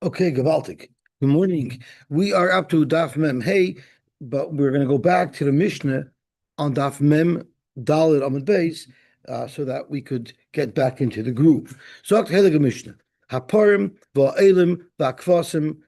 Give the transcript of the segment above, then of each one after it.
Okay, Gavaltik. Good morning. We are up to Daf Mem Hey, but we're going to go back to the Mishnah on Daf Mem Dalit Amud Beis, so that we could get back into the groove. Zogt Heilige Mishnah. Haparim va'elim va'kvasim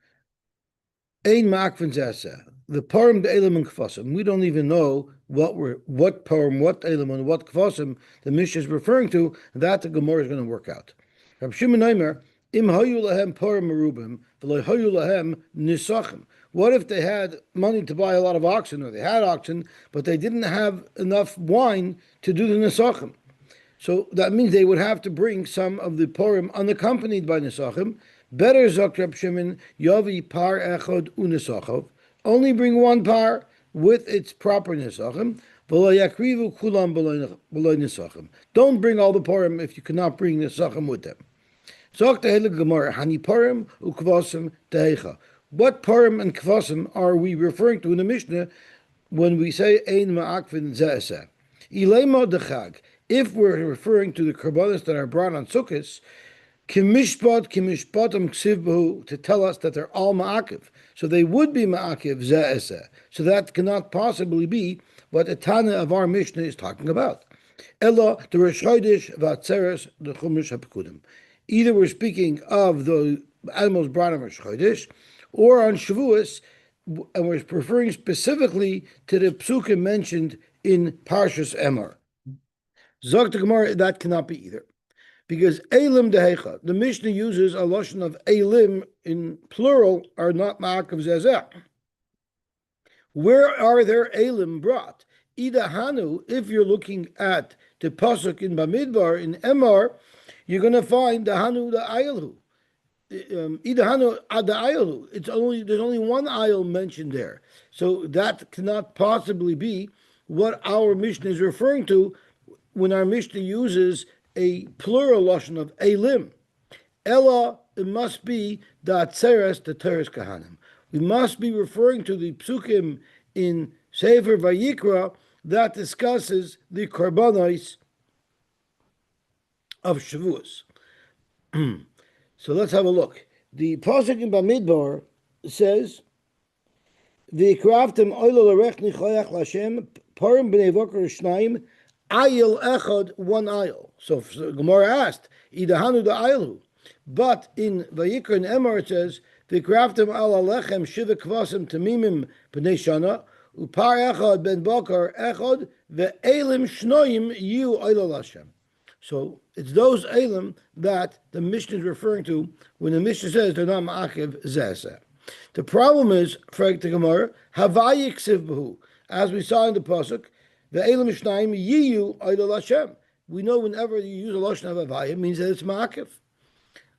ein ma'akvin zeseh. The parim, the elim, and kvasim. We don't even know what parim, what elim, and what kvasim the Mishnah is referring to. And that the Gemara is going to work out. Rab Shimon Aimer, im hayu lahem parim merubim, v'lo hayu lahem nisachim. What if they had money to buy a lot of oxen, or they had oxen, but they didn't have enough wine to do the nisachim? So that means they would have to bring some of the Purim unaccompanied by Nesachim. Better Zok Reb Shimon, Yavi par echod unesachov. Only bring one par with its proper Nesachim. V'lo yakrivu kulam b'lo Nesachim. Don't bring all the Purim if you cannot bring Nesachim with them. Zok tehelig Gemara, Hani Purim ukvasim tehecha. What Purim and Kvasim are we referring to in the Mishnah when we say Ein ma'akvin ze'eseh? Ilema dechag. If we're referring to the karbanos that are brought on Sukkot, kimishpat ksiv to tell us that they're all ma'akiv, so they would be ma'akiv ze'eseh. So that cannot possibly be what the Tana of our Mishnah is talking about. Ella the Rosh Chodesh v'atzeres the Chumash hapekudim. Either we're speaking of the animals brought on Rosh Chodesh, or on Shavuos, and we're referring specifically to the psukim mentioned in Parshas Emor. Zog the Gemara, that cannot be either. Because Elim dehecha, the Mishnah uses a lotion of Elim in plural, are not ma'akav zezeh. Where are their Elim brought? Ida Hanu, if you're looking at the Pasuk in Bamidbar, in Emor, you're going to find the Hanu, the Ayalhu. Ida Hanu, the Ayalhu. There's only one ayal mentioned there. So that cannot possibly be what our Mishnah is referring to when our Mishnah uses a plural lashon of elim. Ella, it must be the atzeres, the teres kahanim. We must be referring to the psukim in Sefer Vayikra that discusses the karbanos of Shavuos. So let's have a look. The pasuk in Bamidbar says, "V'yikraftem oilo l'rechni choyach l'Hashem parim b'nei vokar shnayim." Ayil echad, one ayil. So Gemara asked, Idahanu the ayilhu. But in Vayikra and Emor it says, V'kraftem al alechem shiva kvasim tamimim b'nei shana, upar echad ben bakar echad, ve'elim shnoim yu oilal Hashem. So it's those elim that the Mishnah is referring to when the Mishnah says they're not ma'akiv zeseh. The problem is, frag the Gemara, havayik sivbahu, as we saw in the pasuk, the Elam Shnayim Yiyu Idol Hashem. We know whenever you use a lashon of avaya, it means that it's ma'akiv.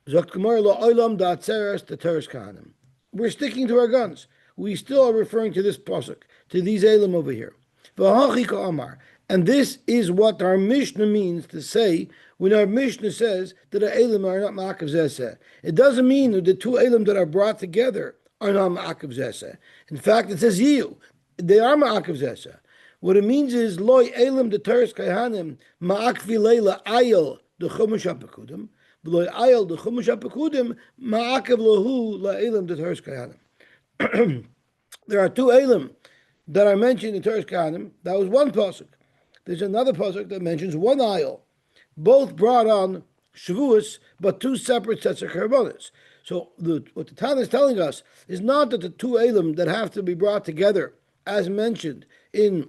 Zokt Gemara lo Olam da Atzeres the Teres Kahanim. We're sticking to our guns. We still are referring to this pasuk, to these Elam over here. V'hachika Amar, and this is what our Mishnah means to say when our Mishnah says that the Elam are not ma'akiv zeseh. It doesn't mean that the two Elam that are brought together are not ma'akiv zeseh. In fact, it says Yiyu. They are ma'akiv zeseh. What it means is loy elim the teres kaihanim ma'akvi leila ayel the chumash apekudim, loy ayel the chumash apekudim ma'akev lahu la elim the teres kaihanim. There are two elim that are mentioned in teres kaihanim. That was one pasuk. There's another pasuk that mentions one ayel, both brought on Shavuos, but two separate sets of karbonos. So what the Tana is telling us is not that the two elim that have to be brought together, as mentioned in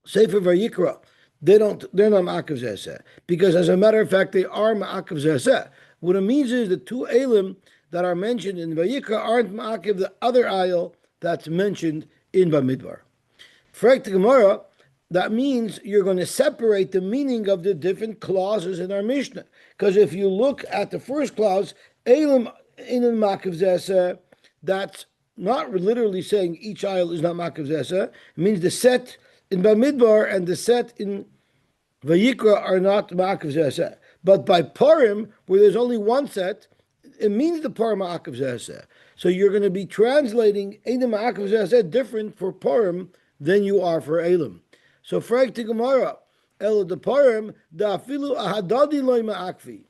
Sefer Vayikra, they're not ma'akiv zeseh, because as a matter of fact, they are ma'akiv zeseh. What it means is the two elim that are mentioned in Vayikra aren't ma'akiv the other ayil that's mentioned in Bamidbar. For the Gemara, that means you're going to separate the meaning of the different clauses in our Mishnah. Because if you look at the first clause, elim in ma'akiv zeseh, that's not literally saying each ayil is not ma'akiv zeseh. It means the set in Bamidbar and the set in Vayikra are not ma'akiv zeseh. But by Purim, where there's only one set, it means the Purim ma'akiv zeseh. So you're going to be translating Eidim ma'akiv zeseh different for Purim than you are for Elim. So frag to Gemara, El the Purim, da afilu ahadadi loy ma'akvi.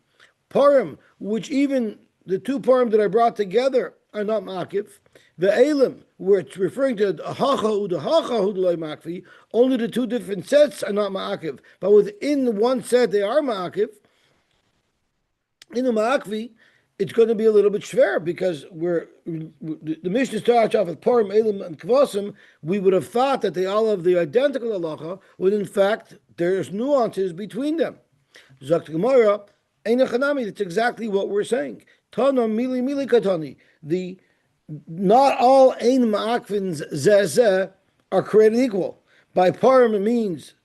Purim, which even the two parim that are brought together are not ma'akiv. The elim, where it's referring to only the two different sets are not ma'akiv. But within one set, they are ma'akiv. In the ma'akvi, it's going to be a little bit schwer because the Mishnah starts off with parim, elim, and kvasim. We would have thought that they all have the identical halacha, when in fact there's nuances between them. Zakt Gemara, Einachanami, that's exactly what we're saying. Tana mili mili katani. Not all ein ma'akvins zeh are created equal. By parim it means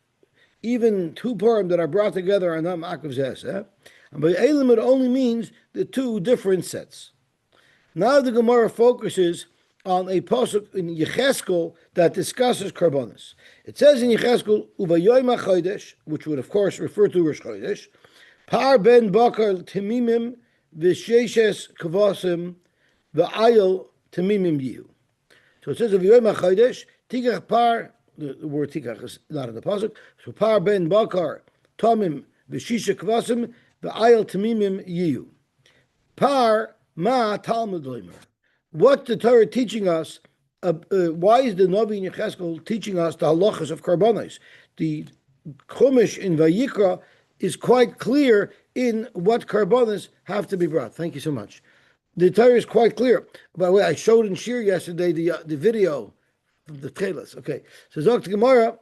even two parim that are brought together are not ma'akv zeh. And by elim it only means the two different sets. Now the Gemara focuses on a pasuk in Yecheskel that discusses karbonos. It says in Yecheskel, Uvayoyim HaChodesh, which would of course refer to Rosh Chodesh, Par ben bakar temimim v'sheshes kavasim v'ayil temimim yihu. So it says Uvayoyim HaChodesh, Tikach par, the word Tikach is not in the pasuk, so Par ben bakar tamim v'sheshes kavasim v'ayil temimim yihu. Par ma Talmud Leimer. What the Torah teaching us? Why is the Navi in Yecheskel teaching us the halachas of karbonos? The Chumash in Vayikra is quite clear in what karbonos have to be brought. Thank you so much. The Torah is quite clear. By the way, I showed in Shir yesterday the video of the Tchelas. Okay, so Zok Gemara.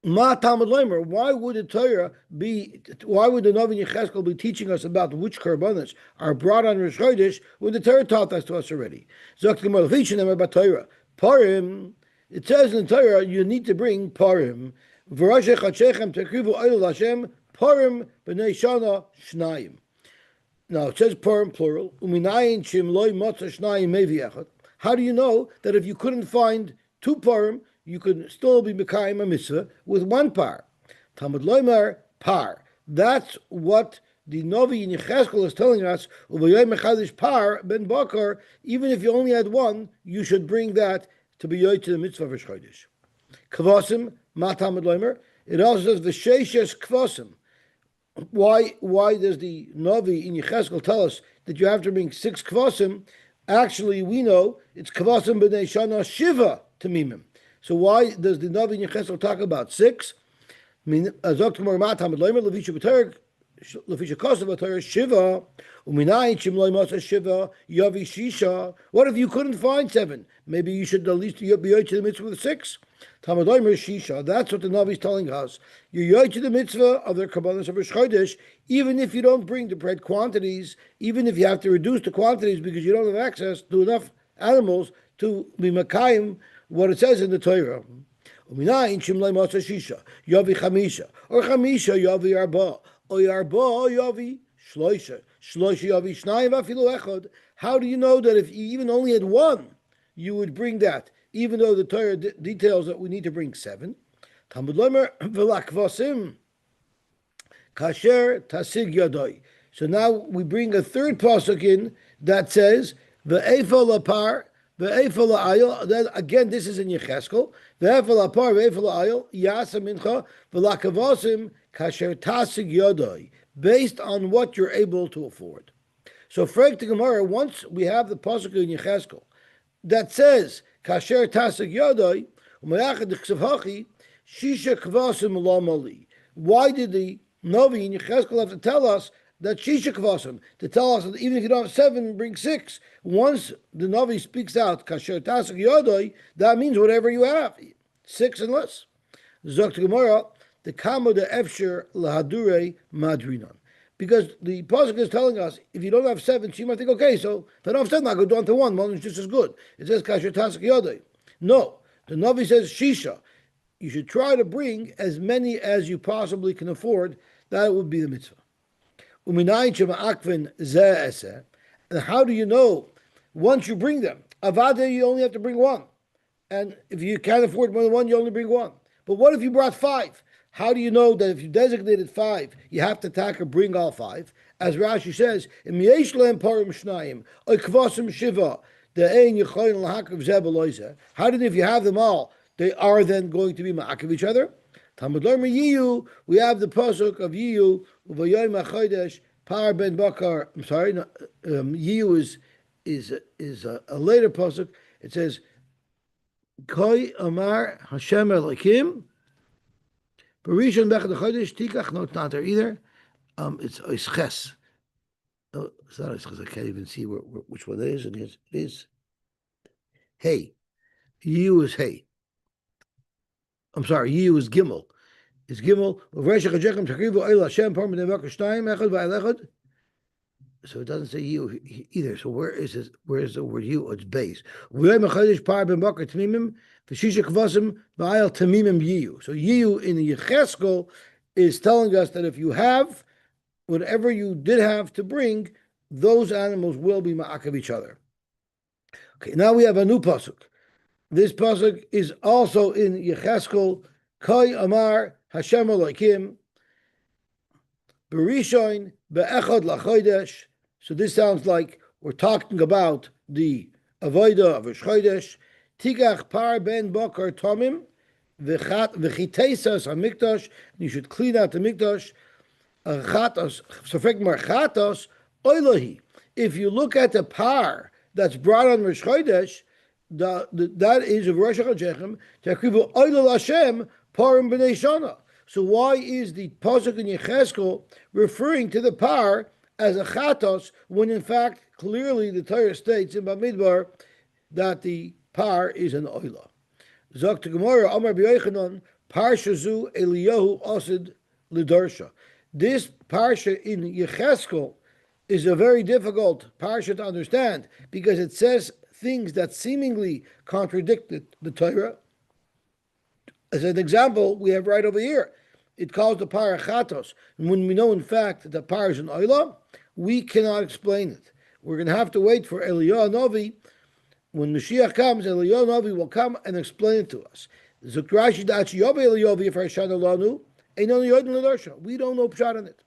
Ma Talmud Leimer, why would the Torah be? Why would the Navi Yecheskel be teaching us about which karbonos are brought on Rosh Chodesh when the Torah taught us to us already? Zok Gemara Vichinam about Torah parim. It says in the Torah you need to bring parim. V'rashei chachechem tekrivu oil Hashem parim b'nei shana shnayim. Now it says parim plural. Uminayin shim loy matzah shnayim mevi echad. How do you know that if you couldn't find two parim, you could still be Mekayim a mitzvah with one par? Talmud Loimer, par. That's what the Novi in Yecheskel is telling us. Uvayoyim echadish par ben bakar. Even if you only had one, you should bring that to be yoy to the mitzvah of Rosh Chodesh. Kvasim, ma Talmud Loimer. It also says v'sheishes kvasim. Why does the Novi in Yecheskel tell us that you have to bring 6 kvasim? Actually, we know it's kvasim b'nei shana shiva tamimim. So why does the Navi in Yecheskel talk about 6? I mean, Azok Tomor Matam Loimer Levisha B'Torah Levisha Kosav B'Torah Shiva Uminayin Shim Loy Masa Shiva Yavi Shisha. What if you couldn't find 7? Maybe you should at least be yoy to the mitzvah with 6. Talmud Loimer Shisha. That's what the Navi is telling us. You're yoy to the mitzvah of the karbonos of Rosh Chodesh, even if you don't bring the bread quantities, even if you have to reduce the quantities because you don't have access to enough animals to be Makayim. What it says in the Torah, Yavi Chamisha, or Chamisha Yavi Arba, or Arba Yavi Shloisha, Shloisha Yavi Shnayim Afilu Echad. How do you know that if you even only had one, you would bring that, even though the Torah details that we need to bring 7? Talmud Lomer V'lakvasim Kasher Tasig Yadoi. So now we bring a third pasuk in that says Ve'efa Lapar. Then again, this is in Yecheskel. Based on what you're able to afford. So, Frag to Gemara, once we have the pasuk in Yecheskel that says Kasher Tasig Yodoi, Shisha Kvasim Lamali. Why did the Navi in Yecheskel have to tell us that Shisha Kvasim, to tell us that even if you don't have 7, bring 6? Once the Navi speaks out, Kasher Tasik Yodoi, that means whatever you have, 6 and less. Zok Gemara, the Kamo de Efsher Lahadure Madrinon. Because the pasuk is telling us, if you don't have 7, so you might think, okay, so if I don't have 7, I'll go down to 1. 1 is just as good. It says Kasher Tasik Yodoi. No, the Navi says Shisha. You should try to bring as many as you possibly can afford. That would be the mitzvah. And how do you know once you bring them? Avada, you only have to bring 1. And if you can't afford more than 1, you only bring 1. But what if you brought 5? How do you know that if you designated 5, you have to bring all 5? As Rashi says, how did if you have them all, they are then going to be ma'akiv each other? Talmud Lermer Yiyu, we have the pasuk of Yiyu, Uvayoyim HaChodesh, Par ben Bakar. I'm sorry. No, Yiu is a later pasuk. It says, "Koi Amar Hashem Elokim." Barishon Bechad Chodesh Tikach. No, it's not there either. It's Ches. No, it's not Ches. I can't even see which one it is. It is. Hey, Yiu is Hey. I'm sorry. Yiu is Gimel. It's Gimel. So it doesn't say you either. So where is this? Where is the word you? It's base. So yiu in the Yecheskel is telling us that if you have whatever you did have to bring, those animals will be ma'akav each other. Okay, now we have a new pasuk. This pasuk is also in Yecheskel. Koi Amar Hashem Elokim Berishon Be'echad LaChodesh. So this sounds like we're talking about the avodah of Rosh Chodesh. Tikach par ben bakar tomim v'chitesas hamikdash. You should clean out the mikdash. Chatos sofek mar chatos oilahi. If you look at the par that's brought on Rosh Chodesh, that is of Rosh Hashanah. Takrivu oilal Hashem parim b'nei shana. So why is the pasuk in Yecheskel referring to the par as a chatos when in fact clearly the Torah states in Bamidbar that the par is an oila? Zok to Gemara Amar b'Yochanan Parsha zu Eliyahu Osid Lidarsha. This parsha in Yecheskel is a very difficult parsha to understand because it says things that seemingly contradict the Torah. As an example, we have right over here. It calls the par chatos. And when we know, in fact, that the par is an oila, we cannot explain it. We're going to have to wait for Eliyahu Novi. When Mashiach comes, Eliyahu Novi will come and explain it to us. We don't know pshat on it.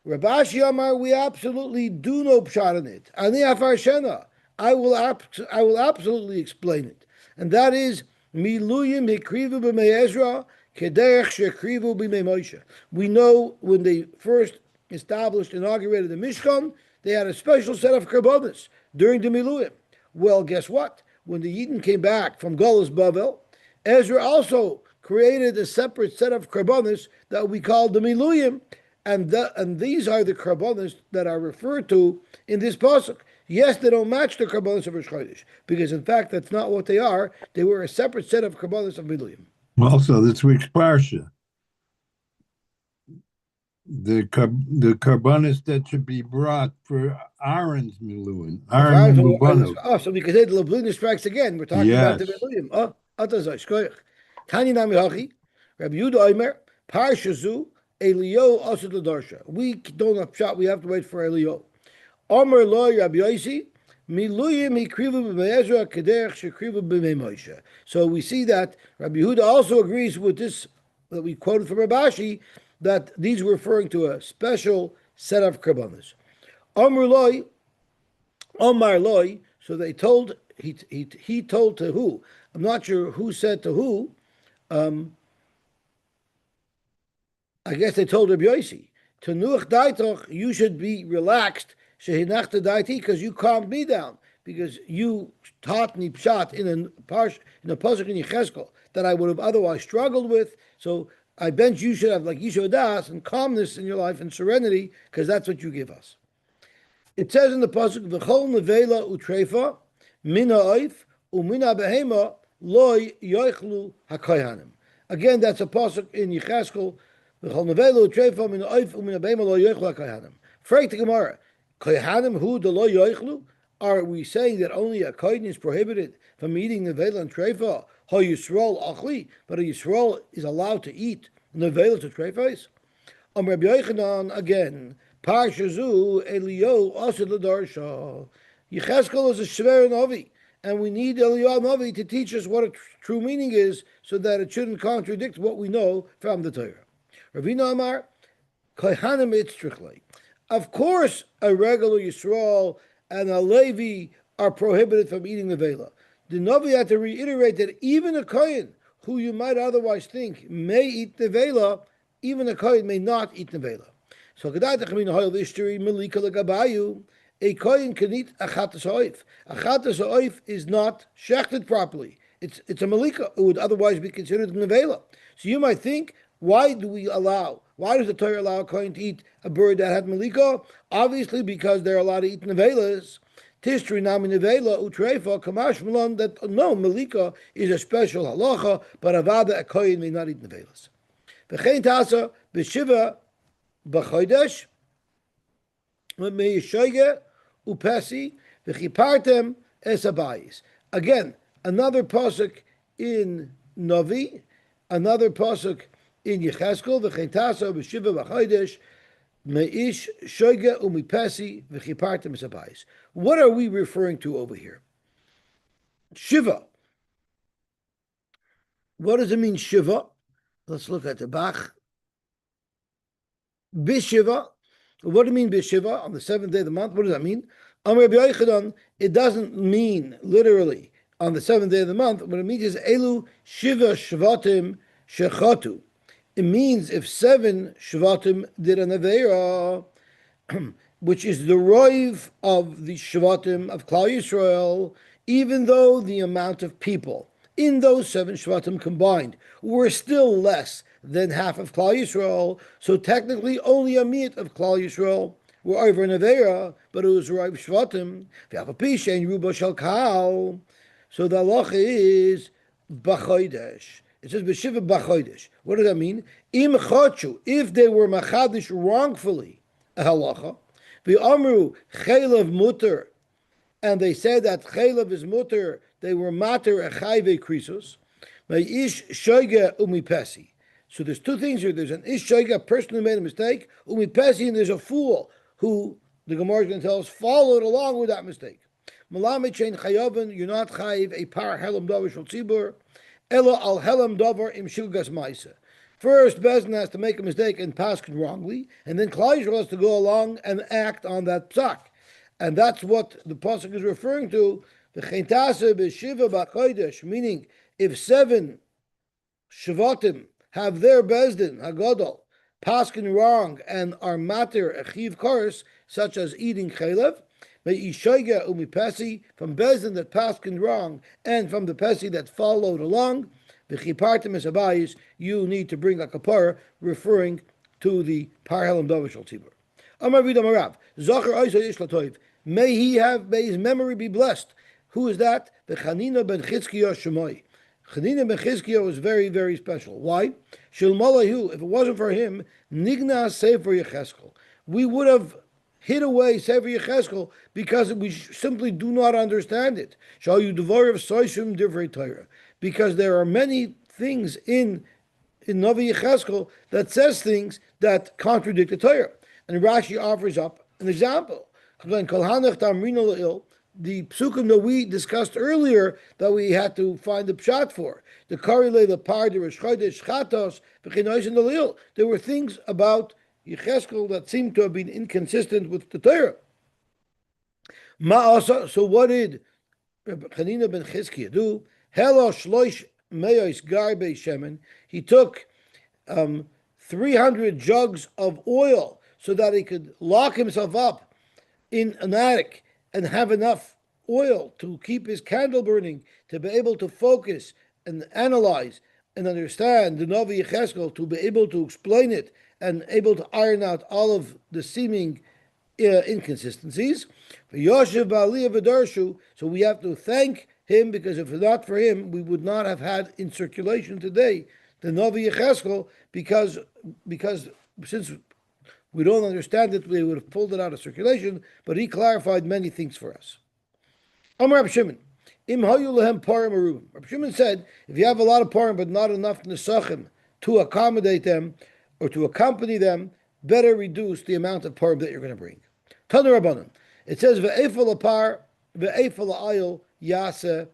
Rabbi Ashi Amar, we absolutely do know pshat on it. Ani afar shena. I will absolutely explain it. And that is, Miluyim hikrivu b'mei Ezra, kederech shekrivu b'mei Moshe. We know when they first inaugurated the Mishkan, they had a special set of karbonos during the Miluyim. Well, guess what? When the Yidden came back from Golos Bavel, Ezra also created a separate set of karbonos that we call the Miluyim, and these are the karbonos that are referred to in this pasuk. Yes, they don't match the karbonos of Rosh Chodesh, because in fact that's not what they are. They were a separate set of karbonos of Miluyim. Also, this week's parsha, the karbonos that should be brought for Aaron's Miluyim, Aaron's Miluyim. Oh, so because the Lablina strikes again, we're talking about the Miluyim. Oh, Atazai Tani Nami Hachi, Rabbi Yehuda Omer, Parsha Zu, Eliyahu Asad L'Darsha. We don't have shot. We have to wait for Eliyahu. Omer Lo Rabbi Yosy, Miluyim Hikrivu b'mei Ezra Kederech Shekrivu b'mei Moshe. So we see that Rabbi Yehuda also agrees with this that we quoted from Rabbi Ashi, that these were referring to a special set of karbonos. Omer Loi. So they told he told to who? I'm not sure who said to who. I guess they told Rabbi Yosy, Tanuach daitoch, you should be relaxed, shehinachta daiti, because you calmed me down, because you taught me pshat in a pasuk in Yecheskel that I would have otherwise struggled with. So I bet you should have like Yishuv Das and calmness in your life and serenity, because that's what you give us. It says in the pasuk, V'chol nevela utrefa mina oif umina behema loy yoichlu hakohanim. Again, that's a pasuk in Yecheskel. V'chol nevela utrefa mina oif umina behema loy yoichlu hakohanim. Freit the Gemara, kohanim hu de loy yoichlu? Are we saying that only a kohen is prohibited from eating nevela and treifa? Ha Yisrael achli, but a Yisrael is allowed to eat nevela to treifas. Rabbi Yochanan again. Parsha zu Eliyahu Asad L'Darsha. Yecheskel is a Sefer Novi, and we need Eliyahu Novi to teach us what a true meaning is, so that it shouldn't contradict what we know from the Torah. Ravina Amar, Kohanim Itzrichlei. Of course, a regular Yisrael and a Levi are prohibited from eating nevela. The Novi had to reiterate that even a Kohen, who you might otherwise think may eat nevela, even a Kohen may not eat nevela. So Kedai Techmin Hoil Ishtiri Melika Lagabayu, a kohen can eat achatas ha'oif. Achatas ha'oif is not shechted properly. It's a malika. It would otherwise be considered a nevela. So you might think, why does the Torah allow a kohen to eat a bird that had malika? Obviously because they're allowed to eat nevelas. Tishtri nami nevela utreifa kamash malon, that no, malika is a special halacha, but avada, a kohen may not eat nevelas. V'chein tasa b'shiva b'chodesh upesi v'chipartem esabayis. Again, another pasuk in Navi, another pasuk in Yecheskel, v'cheintasa b'shiva b'chodesh meish shoige umipesi v'chipartem esabayis. What are we referring to over here? Shiva. What does it mean, Shiva? Let's look at the Bach. Bishiva. What do you mean Bishiva? On the 7th day of the month? What does that mean? It doesn't mean literally on the 7th day of the month. What it means is Elu Shiva Shvatim Shechatu. It means if 7 Shvatim did an Aveira, which is the roiv of the Shvatim of Klal Yisrael, even though the amount of people in those 7 Shvatim combined were still less than half of Klal Yisrael, so technically only a miut of Klal Yisrael were over an Aveira, but it was roiv Shvatim. V'apapisha and Ruba Shel Kahal. So the halacha is B'chodesh. It says B'shiva B'chodesh. What does that mean? Im chochu, if they were machadish wrongfully a halacha, v'amru chaylev muter, and they said that chaylev is muter, they were mater echayve krisos, ish shoyga umipesi. So there's 2 things here. There's an ish shoyga, a person who made a mistake, umipesi, and there's a fool who, the Gemara is going to tell us, followed along with that mistake. Malamed shein chayaven, you're not chayiv a par helam davar shel tzibur, ela al helam davar im shilgas ma'isa. First, Bezdin has to make a mistake and paskin wrongly, and then Klal Yisrael has to go along and act on that psak. And that's what the pasuk is referring to. The V'cheintase b'shiva b'chodesh, meaning if 7 shvatim have their Bezdin, Hagadol, paskin wrong and are matir achiv kors, such as eating chaylev, me'ishoiga umipesi, from Bezdin that paskin wrong and from the pesi that followed along, v'chipartem esabayis, you need to bring a kapara, referring to the par helam davar shel tzibur. Amar Vid Amarav, Zachar Oisa Ish Latoiv, may his memory be blessed. Who is that? The Chanina ben Chizkiah Shemoi. Chanina ben Chizkiah was very, very special. Why? Shilmalahu, if it wasn't for him, Nigna Sefer Yecheskel. We would have hid away Sefer Yecheskel because we simply do not understand it. Shall you devour of Soishim Divrei Torah? Because there are many things in Navi Yecheskel that says things that contradict the Torah. And Rashi offers up an example. The psukim that we discussed earlier that we had to find the pshat for. The Karile, the Par, the Rosh Chodesh, Chatos, V'chinois, and the Lil. There were things about Yecheskel that seemed to have been inconsistent with the Torah. Ma'asa, so what did Chanina ben Chizkiah do? Helo shloish meos garbe shemen. He took 300 jugs of oil so that he could lock himself up in an attic and have enough oil to keep his candle burning, to be able to focus and analyze and understand the Navi Yecheskel, to be able to explain it and able to iron out all of the seeming inconsistencies. So we have to thank him, because if not for him, we would not have had in circulation today the Navi Yecheskel, because since we don't understand it, we would have pulled it out of circulation, but he clarified many things for us. Amar Rab Shimon, Im hayu lehem parim aruvim. Rab Shimon said, if you have a lot of parim but not enough nesachim to accommodate them or to accompany them, better reduce the amount of parim that you're going to bring. Tana Rabbanan, it says, ve'efal apar, ve'efal ayil yase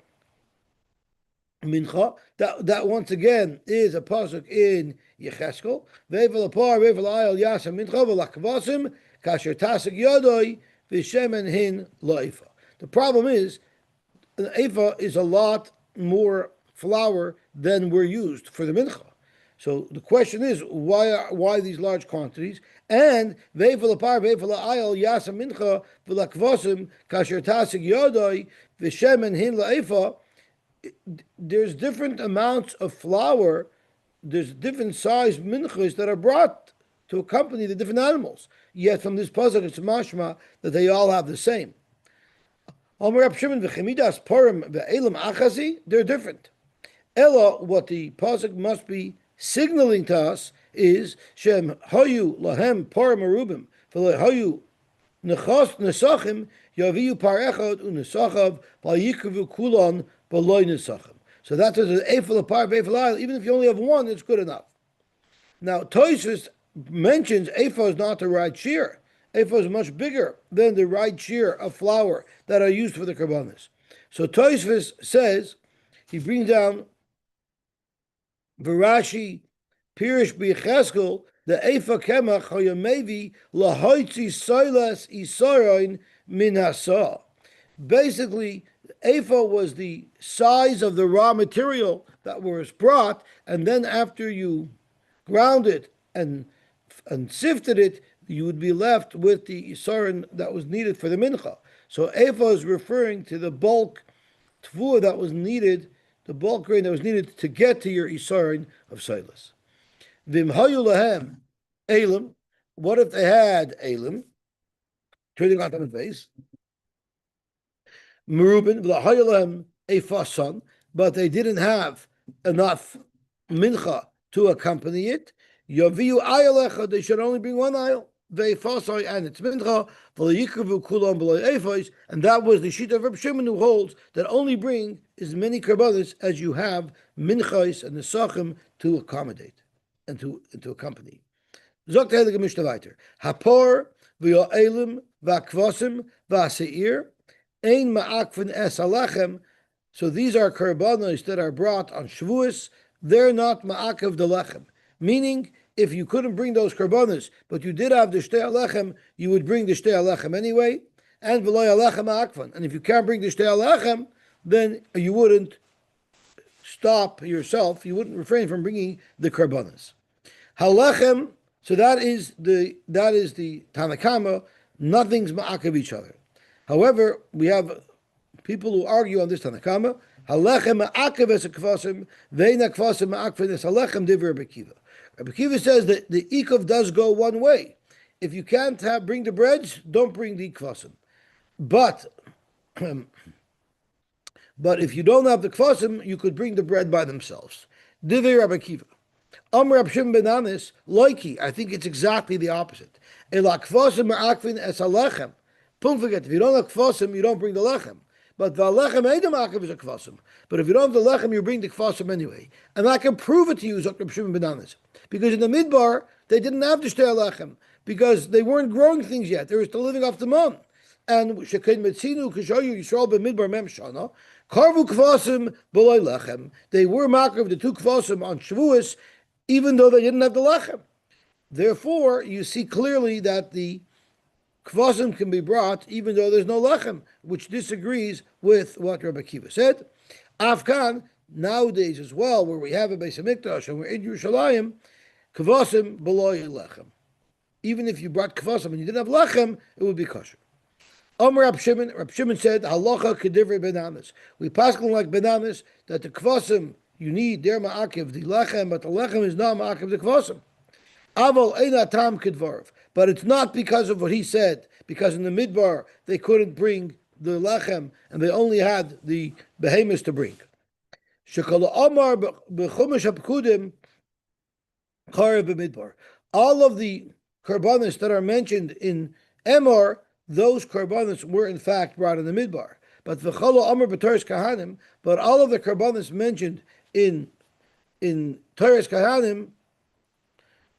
mincha. That once again is a pasuk in Yecheskel. Ve'efal apar, ve'efal ayil yase mincha, v'lakvasim, kasher tasik yodoi, v'shemen hin lo'ifa. The problem is, an ephah is a lot more flour than we're used for the mincha. So the question is, why these large quantities? And ve'efel apar ve'efel ayil yasa mincha v'lakvosim kasher tasig yodoi v'shemen hin la'efa. There's different amounts of flour. There's different size minchas that are brought to accompany the different animals. Yet from this pasuk, it's mashma that they all have the same. They're different. Ella, what the pasuk must be signaling to us is Shem Hayu Lahem Par Marubim Hayu Nechos Nesachim Yaviu Par Echad Unesachav Yikavu Kulon Baloy Nesachim. So that's an Eifel Par Beifel. Even if you only have one, it's good enough. Now Tosfos mentions Ephah is not the right shear. Ephah is much bigger than the right shear of flour that are used for the karbanis. So Tosfos says, he brings down Varashi Pirish B'Yecheskel the Ephah Kemach Hayamevi Lahoitzi Soilas Isaroin Minasa. Basically, Ephah was the size of the raw material that was brought, and then after you ground it and sifted it, you would be left with the isaron that was needed for the mincha. So Ephah is referring to the bulk tvuah that was needed, the bulk grain that was needed to get to your isaron of silas. Vim hayu lahem elim. What if they had elim? Turning on the face. Merubin v'lahayu lahem efasan, but they didn't have enough mincha to accompany it. Yaviu ayalecha, they should only bring one ayal. Ve'fasai and its mincha, v'layikavu kulam b'loy ephais, and that was the sheet of Reb Shimon, who holds that only bring as many karbanis as you have minchais and nesachim to accommodate and to accompany. Zogt the Heilige Mishnah weiter. Hapor v'yo'elim v'akvasim v'aseir ein ma'akvin es alachem. So these are karbanis that are brought on Shavuos. They're not ma'akav the lechem. Meaning, if you couldn't bring those karbanis, but you did have the shtei alechem, you would bring the shtei alechem anyway, and v'loy alechem akvan. And if you can't bring the shtei alechem, then you wouldn't stop yourself, you wouldn't refrain from bringing the karbanis. Halechem, so that is the Tanakama, nothing's ma'akav each other. However, we have people who argue on this Tanakama, halechem ma'akav es kvasim, ve'ina kvasim ma'akv es halechem divrei Rebbe Kiva. Rebbe Kiva says that the ikov does go one way. If you can't bring the breads, don't bring the kvasim. But if you don't have the kvasim, you could bring the bread by themselves. Divrei Rebbe Kiva. Amr Rab Shimon ben Anis, loiki, I think it's exactly the opposite. Ela kvasim ma'akvin es halechem. Don't forget, if you don't have kvasim, you don't bring the lechem. But the lechem edom akav is a kvasim. But if you don't have the lechem, you bring the kvasim anyway. And I can prove it to you, Dr. Shimon ben Anis. Because in the midbar, they didn't have the shtei lechem. Because they weren't growing things yet. They were still living off the mon. And shekein metzinu kishoyu Yisrael b'midbar mem shana. Karvu kvasim b'loy lechem. They were makav the two kvasim on Shavuos, even though they didn't have the lechem. Therefore, you see clearly that the kvasim can be brought even though there's no lechem, which disagrees with what Rebbe Kiva said. Afkan, nowadays as well, where we have a Beis Hamikdash and we're in Yerushalayim, kvasim b'loy lechem. Even if you brought kvasim and you didn't have lechem, it would be kosher. Amr Rab Shimon said, halacha kedivrei ben Amis. We paskin like ben Amis that the kvasim you need their ma'akiv the lechem, but the lechem is not ma'akiv the kvasim. Aval eina tam kedvarv. But it's not because of what he said, because in the midbar they couldn't bring the lechem and they only had the behemoths to bring. Shekala Amar b'chumash hapkudim karev b'midbar. All of the karbanis that are mentioned in Emor, those karbanis were in fact brought in the midbar. But v'chala Amar b'Toras Kahanim, but all of the karbanis mentioned in Toras Kahanim,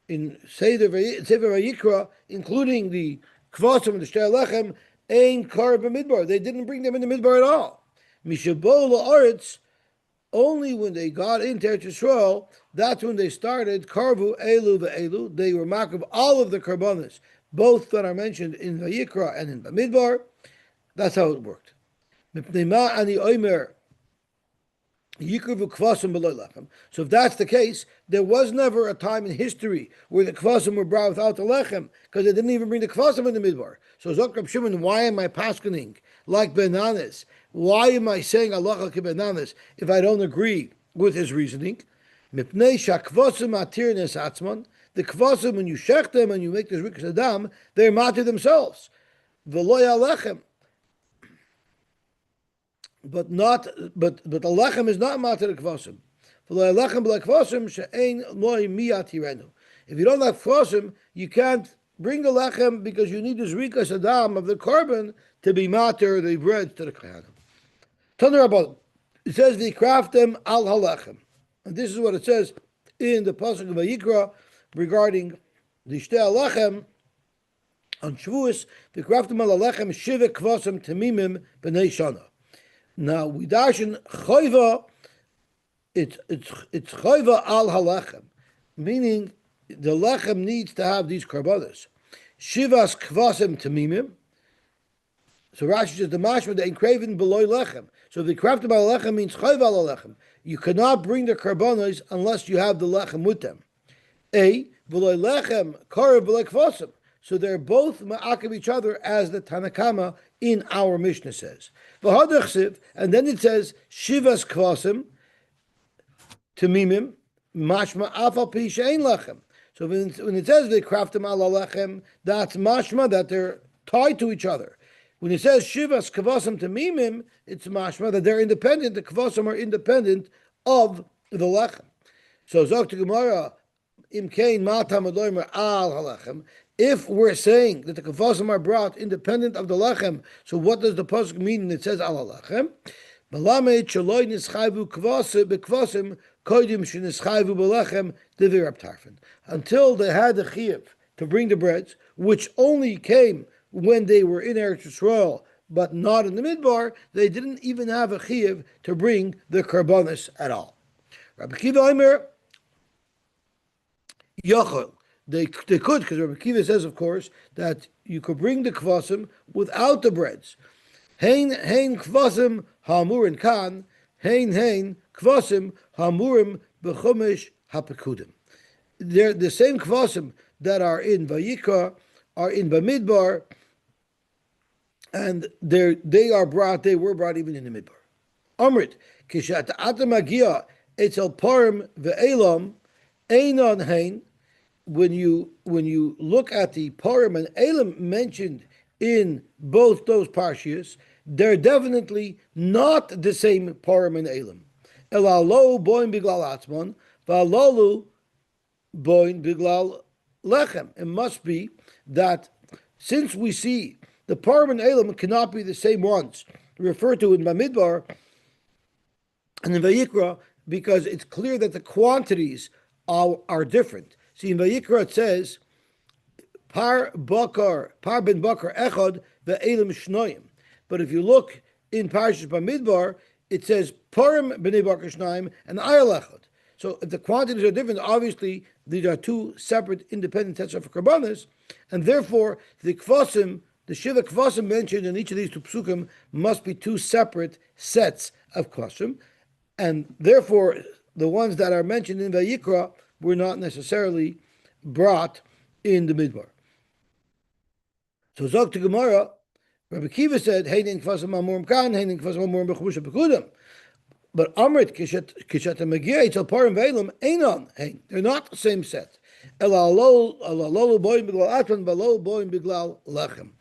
in Sefer Vayikra, including the kvasim and the shtei lechem, ein kar b'midbar. They didn't bring them in the midbar at all. Mishabol la'aretz, only when they got into Eretz Yisrael, that's when they started karvu elu ve'elu. They were marked of all of the karbanis, both that are mentioned in Vayikra and in Bamidbar. That's how it worked. Mipnei ma ani oimer Yikrivu kvasim below lechem. So if that's the case, there was never a time in history where the kvasim were brought without the lechem, because they didn't even bring the kvasim in the midbar. So Zok Rab Shimon, why am I paskening like bananas? Why am I saying halacha bananas if I don't agree with his reasoning? Mipnei shakvasim atir nes atzman. The kvasim, when you shech them and you make this rikas adam, they're matir themselves. V'lo yalechem. But the lechem is not matir kvasim. If you don't have kvasim, you can't bring the lechem because you need this rikas adam of the carbon to be matir the bread to the kohanim. Taner Rabbanan, it says they craft them al halechem, and this is what it says in the pasuk of Vayikra regarding the shtei halechem on Shavuos. They craft them al halechem shivek kvasim temimim b'nei shana. Now we darshan choiva. It's choiva al halechem, meaning the lechem needs to have these karbanos. Shivas kvasim tamimim. So Rashi says the mashma they craven below lechem. So the craft about lechem means choiva al lechem. You cannot bring the karbanos unless you have the lechem with them. Below lechem karev below kvasim. So they're both ma'akev each other, as the Tanakama in our Mishnah says. And then it says shivas kvasim tamimim mashma afal pi she'ein lechem. So when it says they craft them ala lechem, that's mashma that they're tied to each other. When it says shivas kvasim tamimim, it's mashma that they're independent. The kvasim are independent of the lechem. So zok to Gemara im kein matam adoimer al halechem. If we're saying that the kvasim are brought independent of the lechem, so what does the pasuk mean when it says al lechem? Malamed shaloi nischayvu kvasim bekvasim kodim shenischayvu belechem devir abtarfen. Until they had the chiyuv to bring the breads, which only came when they were in Eretz Yisrael, but not in the midbar, they didn't even have a chiyuv to bring the karbanis at all. Rabbi Kiva Omer Yochel. They could, because Rabbi Kiva says, of course, that you could bring the kvasim without the breads. Hein kvasim hamurin kan, hein kvasim hamurim b'chumesh hapekudim. They're the same kvasim that are in Vayikra, are in Bamidbar, and they were brought even in the midbar. Amrit kishat atamagia etzel parim ve'elam einon hein. When you look at the Parim and Elam mentioned in both those parshias, they're definitely not the same Parim and Elam. Elalo boin biglal atzman, v'alolu boin biglal lechem. It must be that since we see the Parim and Elam cannot be the same ones referred to in Bamidbar and in Vayikra, because it's clear that the quantities are different. See, in Vayikra it says, Par ben bakar echad ve'elim shnoim. But if you look in Parashas Bamidbar, it says Parim b'nei bakar shnoim and ayal echad. So if the quantities are different, obviously these are two separate independent sets of karbanos, and therefore the kvasim, the shiva kvasim mentioned in each of these two psukim must be two separate sets of kvasim, and therefore the ones that are mentioned in Vayikra were not necessarily brought in the midbar. So Zok to Gemara, Rabbi Kiva said, "Heinin kvasim amurim kan, heinin kvasim amurim b'chumash b'kudim." But Amrit kishat magia etel parim ve'elam einon hein. They're not the same set. Elalo boim biglal atman, balo boim biglal lechem.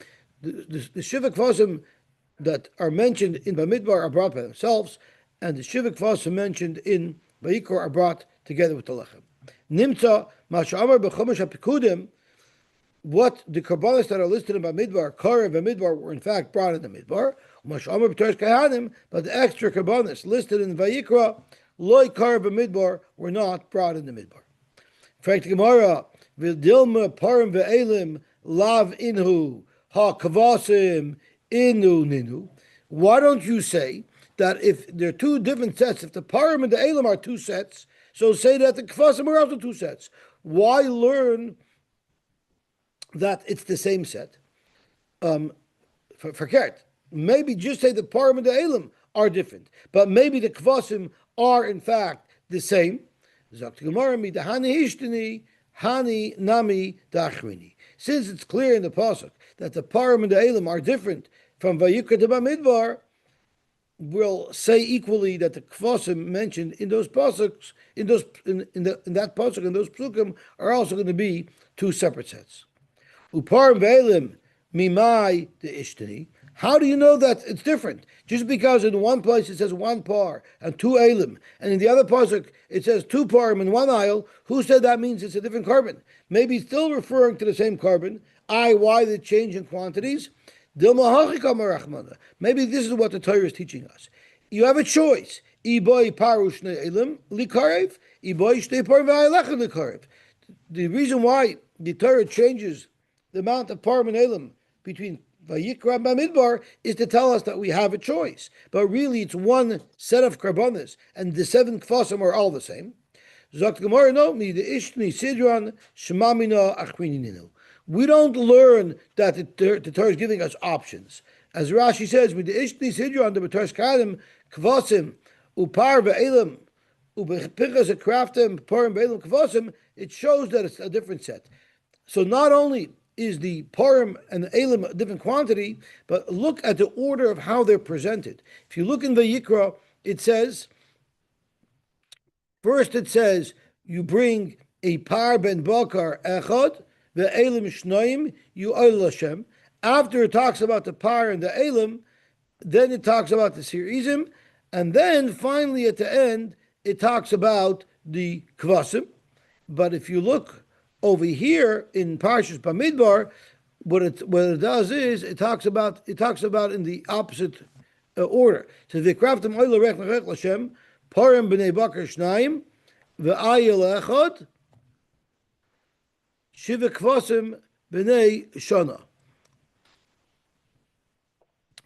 The shiva kvasim that are mentioned in Bamidbar are brought by themselves, and the shiva kvasim mentioned in Vayikra are brought together with the lechem. Nimtza masha'amar b'chumash hapikudim. What the karbanos that are listed in Bamidbar, Karev and Midbar, were in fact brought in the Midbar. Masha'amar b'toras kahanim, but the extra karbanos listed in Vayikra, loy Karev and Midbar, were not brought in the Midbar. In fact, Gemara v'dilma parim ve'elim lav inhu ha kavasim inu ninu. Why don't you say that if there are two different sets, if the parim and the elim are two sets, so say that the kvasim are also two sets? Why learn that it's the same set? Forget. Maybe just say the parim and the elim are different, but maybe the kvasim are in fact the same. Sagt die Gemara, midahani hishtini, hani nami dachrini. Since it's clear in the pasuk that the parim and the elim are different from Vayikra to Bamidbar, we'll say equally that the kvasim mentioned in those pasuks, in that pasuk and those psukim are also going to be two separate sets. Uparim ve'elim mimai de ishtani. How do you know that it's different? Just because in one place it says one par and two elim, and in the other pasuk it says two parim and one aisle, who said that means it's a different carbon? Maybe it's still referring to the same carbon. Why the change in quantities? Maybe this is what the Torah is teaching us. You have a choice. The reason why the Torah changes the amount of parim and elim between Vayikra and Bamidbar is to tell us that we have a choice. But really, it's one set of karbonis, and the 7 kvasim are all the same. We don't learn that the Torah is giving us options. As Rashi says, with the Ishni Sidron, the B'Torah Kadim, Kvasim, Upar Ve'elim, Ubechichas Kraftim, Parim Ve'elim Kvasim, it shows that it's a different set. So not only is the Parim and the Elim a different quantity, but look at the order of how they're presented. If you look in Vayikra, it says, first it says, you bring a Par Ben Bakar Echad, the Elim Shnoim, you oil Hashem. After it talks about the Par and the Elim, then it talks about the Sirizim, and then finally at the end, it talks about the Kvasim. But if you look over here in Parshas Bamidbar, what it does is it talks about in the opposite order. So Vikraftim oil Rech Hashem, Parim B'nei Bakar Shnaim, Ve'ayil Echad, Shiva Kvasim B'nei Shana.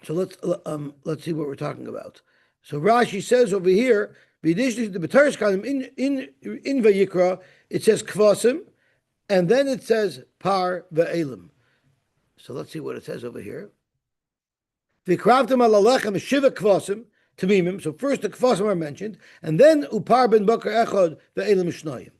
So let's see what we're talking about. So Rashi says over here, the B'Torah Kadim in Vayikra, it says Kvasim, and then it says Par Ve'elim. So let's see what it says over here. V'kravtim alalechem Shiva Kvasim Tamimim. So first the Kvasim are mentioned, and then Upar Ben Bakar Echad Ve'elim Shnayim.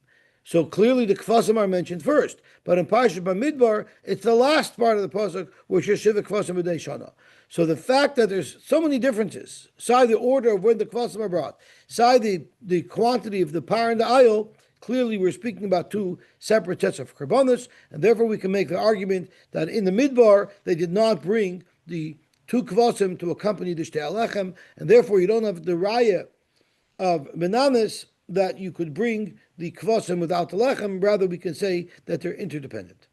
So clearly the Kvasim are mentioned first. But in Parashat Bamidbar, it's the last part of the pasuk, which is Shiva Kvasim B'nei Shana. So the fact that there's so many differences, side the order of when the Kvasim are brought, side the quantity of the par and the ayil, clearly we're speaking about two separate sets of karbonos, and therefore we can make the argument that in the Midbar, they did not bring the two Kvasim to accompany the Shtei Alechem, and therefore you don't have the raya of Menachos that you could bring the kvasim without the lechem. Rather, we can say that they're interdependent.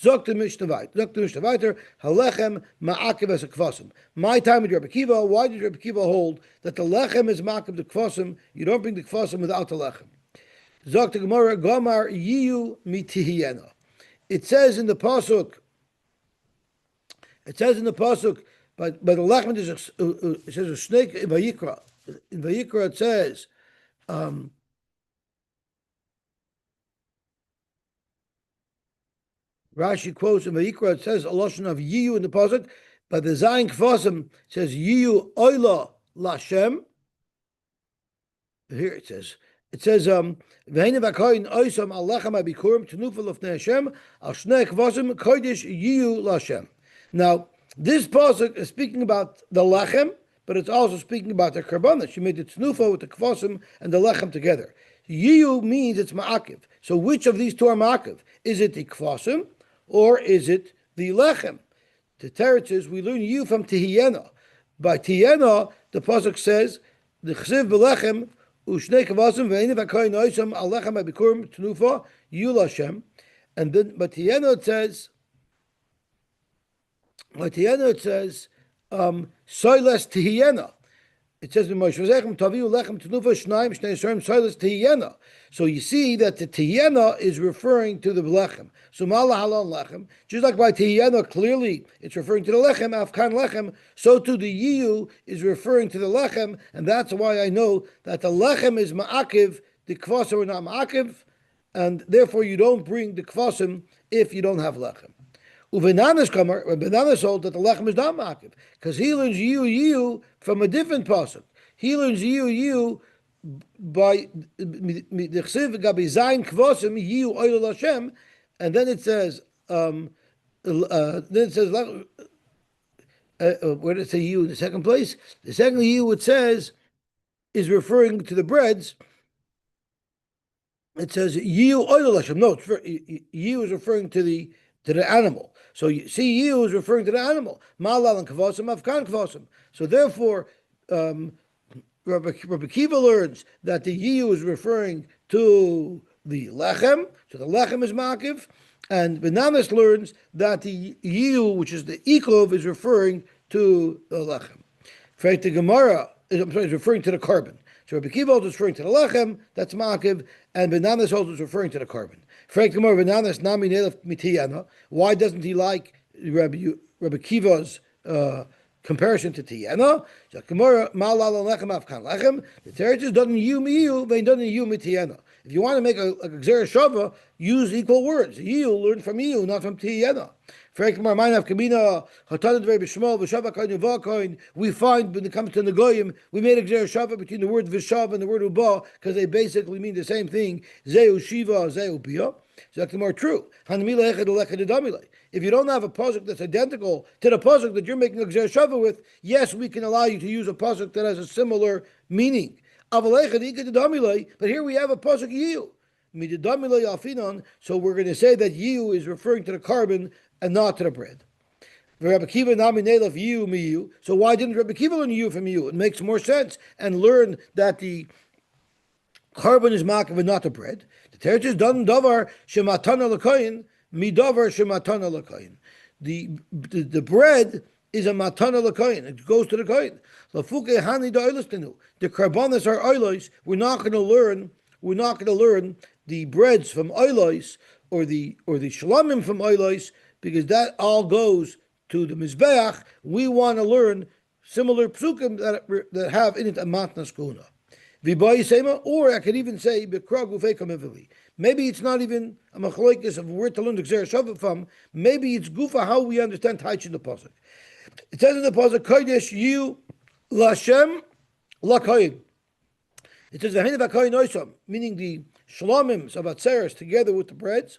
Zok the Mishnah Vayter, halechem ma'akev as a kvasim. My time with Rabbi Kiva, why did Rabbi Kiva hold that the lechem is ma'akev the kvasim? You don't bring the kvasim without the lechem. Zok the Gemara, Gomar yiyu mitihiyena. It says in the pasuk, but the lechem is it says a snake in Vayikra. In Vayikra it says, Rashi quotes in Vayikra, it says a lotion of yiyu in the pasuk, but the Zayin Kvasim says yiyu oila lashem. Here it says v'hine v'akayin oisam alechem abikurim tenufa lefnei Hashem al shnei Kvasim kodesh yiyu lashem. Now this pasuk is speaking about the lechem, but it's also speaking about the karbanos. She made the tnufa with the kvasim and the lechem together. Yiyu means it's ma'akiv. So which of these two are ma'akiv? Is it the kvasim or is it the lechem? The teretz we learn yiyu from tihiyena. By tihiyena, the pasuk says the chsiv belechem ushnei kvasim ve'eini v'akayin oisam al lechem abikurim tnufa yiyu lashem. And then by tihiyena it says. It says, Soiles Tihiyena. It says in Moshe V'zechem Taviu Lechem Tenufa Shnaim Shnei Yisraim Soiles Tihiyena. So you see that the Tihiyena is referring to the Lechem. So Mala Halon Lechem. Just like by Tihiyena, clearly it's referring to the Lechem, Afkan Lechem. So too the Yiyu is referring to the Lechem, and that's why I know that the Lechem is Ma'akiv, the Kvasim are not Ma'akiv, and therefore you don't bring the Kvasim if you don't have Lechem. Uvenanas Kamar, when Benanas hold that the lechem is not makiv, because he learns yiyu from a different pasuk. He learns yiyu by the chsiv gabi zayin kvosim yiu oil Hashem, and then it says where did it say yiu in the second place? The second yiu it says is referring to the breads. It says yiu oil Hashem. No, yiu is referring to the animal. So you see, yiu is referring to the animal. Malal and kvosim afkan kvosim. So therefore. Rabbi Kiva learns that the yiyu is referring to the lechem, so the lechem is makiv, and Benamis learns that the yiyu, which is the ikov, is referring to the lechem. In fact, the Gemara is referring to the carbon. So Rabbi Kiva is referring to the lechem, that's makiv, and Benamis also is referring to the carbon. In fact, the Gemara Benamis nami nelef mitiyana. Why doesn't he like Rabbi Kiva's comparison to Tiyana? The Teretz doesn't you, they doesn't you Tiyana. If you want to make a Gzera Shava, use equal words. You learn from you, not from Tiyana. We find when it comes to the Goyim, we made a Gzera Shava between the word Vishav and the word Uba because they basically mean the same thing. Zeu Shiva, Zeu Bia. So that's more true. If you don't have a pasuk that's identical to the pasuk that you're making a gzer shava with, yes, we can allow you to use a pasuk that has a similar meaning. But here we have a pasuk yiu. So we're going to say that yiu is referring to the carbon and not to the bread. So why didn't Rabbi Kiva learn yiu from you? It makes more sense and learn that the carbon is makav and not the bread. The teretz is done davar shematana l'koyin midavar shematana l'koyin. The bread is a matana l'koyin. It goes to the koyin. Lafuke hani da'oilostenu. The carbonas are oilos. We're not going to learn the breads from oilos or the shlamim from oilos because that all goes to the mizbeach. We want to learn similar psukim that have in it a matnas kuna. Or I could even say maybe it's not even a machlokes of where to learn the Gzera Shava from. Maybe it's gufa how we understand Taich in the pasuk. It says in the pasuk Kodesh Yu Lashem Lakoyin. It says V'hine v'koyin oisam, meaning the shlomim of atzeres together with the breads.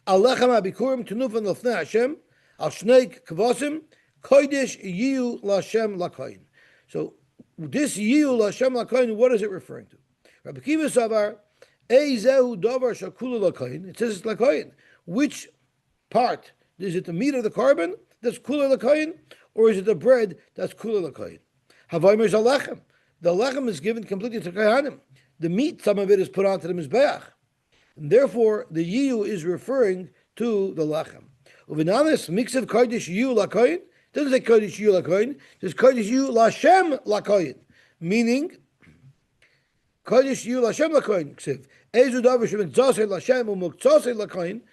Alechem abikurim tenufan lefnei Hashem al shnei kvasim Kodesh Yu Lashem Lakoyin. So this Yiyu Lashem Lakayin, what is it referring to? Rabbi Kiva Savar, Eizehu Davar Shakula Lakayin. It says it's Lakayin. Which part? Is it the meat of the carbon that's Kula Lakayin, or is it the bread that's Kula Lakayin? Havaymer is a lechem. The lechem is given completely to Kahanim. The meat, some of it is put onto the Mizbeach. And therefore, the Yiyu is referring to the lechem. Uvinanis, mix of Kodesh Yiyu Lakayin. Doesn't say Kodesh Yu Lakoyin. It says Kodesh Yu Lashem Lakoyin. Meaning, Kodesh Yu Lashem Lakoyin. Ezu Davar Shem Tzosei Lashem Umuktzosei Lakoyin.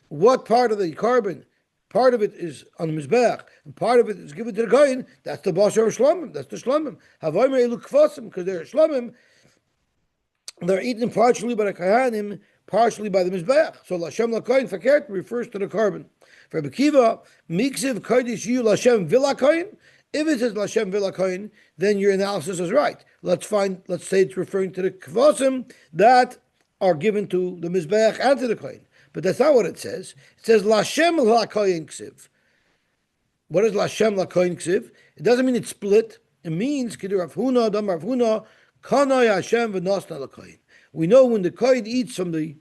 What part of the carbon? Part of it is on the Mizbeach, and part of it is given to the Koyin. That's the Basar Shlomim. That's the Shlomim. Havoymer Elu Kfosim, because they're Shlomim. They're eaten partially by the Kahanim, partially by the Mizbeach. So Lashem Lakoyin Fakert refers to the carbon. For Rabbi Kiva, Miksiv Kodesh Yu Lashem Vilakoyin. If it says Lashem Vilakoyin, then your analysis is right. Let's say it's referring to the kvasim that are given to the Mizbeach and to the Koyin. But that's not what it says. It says Lashem Lakoyin Ksiv. What is Lashem Lakoyin Ksiv? It doesn't mean it's split. It means Kidur Rav Huna, Dam Rav Huna, Kanai Hashem V'Nosna Lakoyin. We know when the Koyin eats from the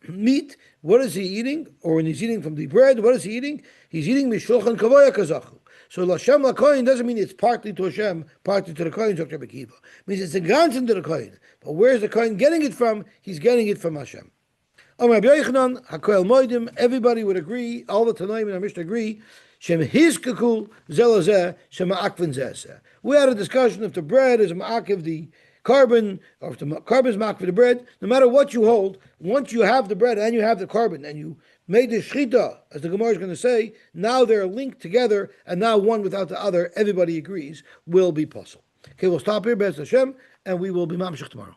meat, what is he eating? Or when he's eating from the bread, what is he eating? He's eating mishulchan kavoya kazachu. So Lashem lakoyin doesn't mean it's partly to Hashem, partly to the koyin, Dr. Bekiva. It means it's a ganzen to the koyin. But where's the koyin getting it from? He's getting it from Hashem. Everybody would agree, all the Tanaim and our Mishnah agree, Shem hiskakul zelazeh, Shem ma'akvin zeh. We had a discussion if the bread is ma'akiv the carbon, or if the carbon is marked for the bread, no matter what you hold, once you have the bread and you have the carbon, and you made the shchita, as the Gemara is going to say, now they're linked together, and now one without the other, everybody agrees, will be possible. Okay, we'll stop here, Be'ez Hashem, and we will be mamshech tomorrow.